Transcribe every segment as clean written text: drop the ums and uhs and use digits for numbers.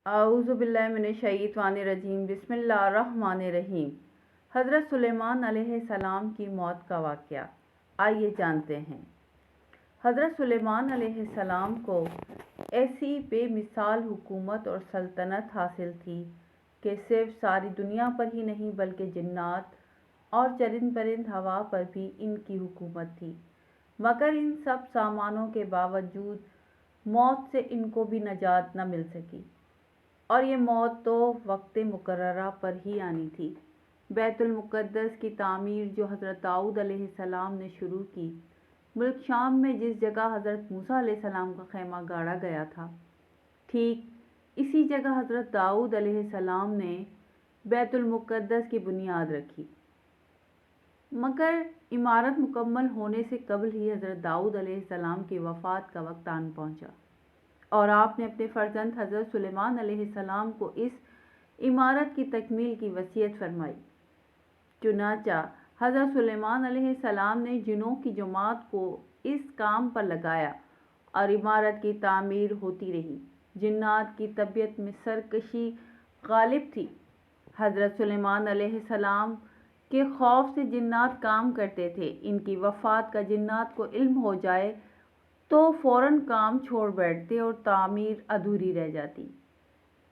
اعوذ باللہ من الشیطان الرجیم بسم اللہ الرحمن الرحیم۔ حضرت سلیمان علیہ السلام کی موت کا واقعہ آئیے جانتے ہیں۔ حضرت سلیمان علیہ السلام کو ایسی بے مثال حکومت اور سلطنت حاصل تھی کہ صرف ساری دنیا پر ہی نہیں بلکہ جنات اور چرند پرند ہوا پر بھی ان کی حکومت تھی، مگر ان سب سامانوں کے باوجود موت سے ان کو بھی نجات نہ مل سکی، اور یہ موت تو وقت مقررہ پر ہی آنی تھی۔ بیت المقدس کی تعمیر جو حضرت داؤد علیہ السلام نے شروع کی، ملک شام میں جس جگہ حضرت موسیٰ علیہ السلام کا خیمہ گاڑا گیا تھا، ٹھیک اسی جگہ حضرت داؤد علیہ السلام نے بیت المقدس کی بنیاد رکھی، مگر عمارت مکمل ہونے سے قبل ہی حضرت داؤد علیہ السلام کی وفات کا وقت آن پہنچا، اور آپ نے اپنے فرزند حضرت سلیمان علیہ السلام کو اس عمارت کی تکمیل کی وصیت فرمائی۔ چنانچہ حضرت سلیمان علیہ السلام نے جنوں کی جماعت کو اس کام پر لگایا اور عمارت کی تعمیر ہوتی رہی۔ جنات کی طبیعت میں سرکشی غالب تھی۔ حضرت سلیمان علیہ السلام کے خوف سے جنات کام کرتے تھے۔ ان کی وفات کا جنات کو علم ہو جائے تو فوراً کام چھوڑ بیٹھتے اور تعمیر ادھوری رہ جاتی،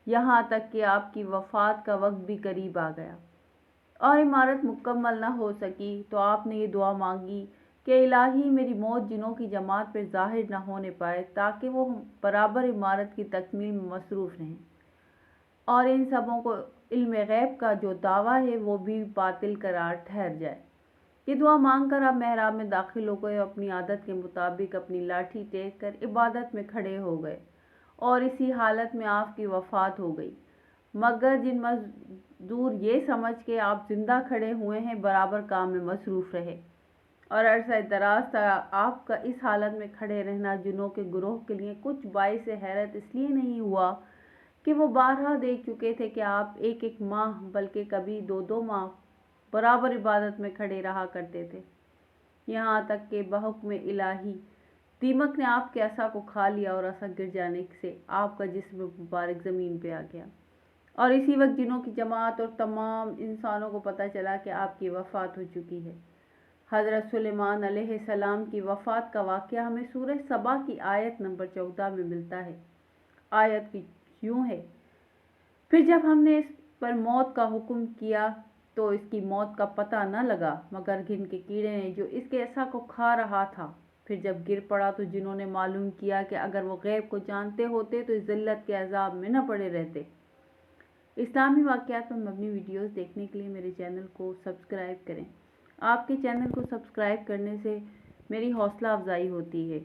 یہاں تک کہ آپ کی وفات کا وقت بھی قریب آ گیا اور عمارت مکمل نہ ہو سکی تو آپ نے یہ دعا مانگی کہ الہی میری موت جنوں کی جماعت پر ظاہر نہ ہونے پائے، تاکہ وہ برابر عمارت کی تکمیل میں مصروف رہیں اور ان سبوں کو علم غیب کا جو دعویٰ ہے وہ بھی باطل قرار ٹھہر جائے۔ یہ دعا مانگ کر آپ محراب میں داخل ہو گئے، اپنی عادت کے مطابق اپنی لاٹھی ٹیک کر عبادت میں کھڑے ہو گئے اور اسی حالت میں آپ کی وفات ہو گئی، مگر جن مزدور یہ سمجھ کے آپ زندہ کھڑے ہوئے ہیں برابر کام میں مصروف رہے، اور عرصہ دراز تک آپ کا اس حالت میں کھڑے رہنا جنوں کے گروہ کے لیے کچھ باعث حیرت اس لیے نہیں ہوا کہ وہ بارہا دیکھ چکے تھے کہ آپ ایک ایک ماہ بلکہ کبھی دو دو ماہ برابر عبادت میں کھڑے رہا کرتے تھے، یہاں تک کہ بحکم الہی دیمک نے آپ کے عصا کو کھا لیا اور عصا گر جانے سے آپ کا جسم مبارک زمین پہ آ گیا، اور اسی وقت جنوں کی جماعت اور تمام انسانوں کو پتہ چلا کہ آپ کی وفات ہو چکی ہے۔ حضرت سلیمان علیہ السلام کی وفات کا واقعہ ہمیں سورہ سبا کی آیت نمبر 14 میں ملتا ہے۔ آیت کی یوں ہے: پھر جب ہم نے اس پر موت کا حکم کیا تو اس کی موت کا پتہ نہ لگا مگر گھن کے کیڑے نے جو اس کے عصا کو کھا رہا تھا۔ پھر جب گر پڑا تو جنہوں نے معلوم کیا کہ اگر وہ غیب کو جانتے ہوتے تو اس ذلت کے عذاب میں نہ پڑے رہتے۔ اسلامی واقعات پر مبنی ویڈیوز دیکھنے کے لیے میرے چینل کو سبسکرائب کریں۔ آپ کے چینل کو سبسکرائب کرنے سے میری حوصلہ افزائی ہوتی ہے۔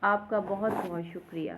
آپ کا بہت بہت شکریہ۔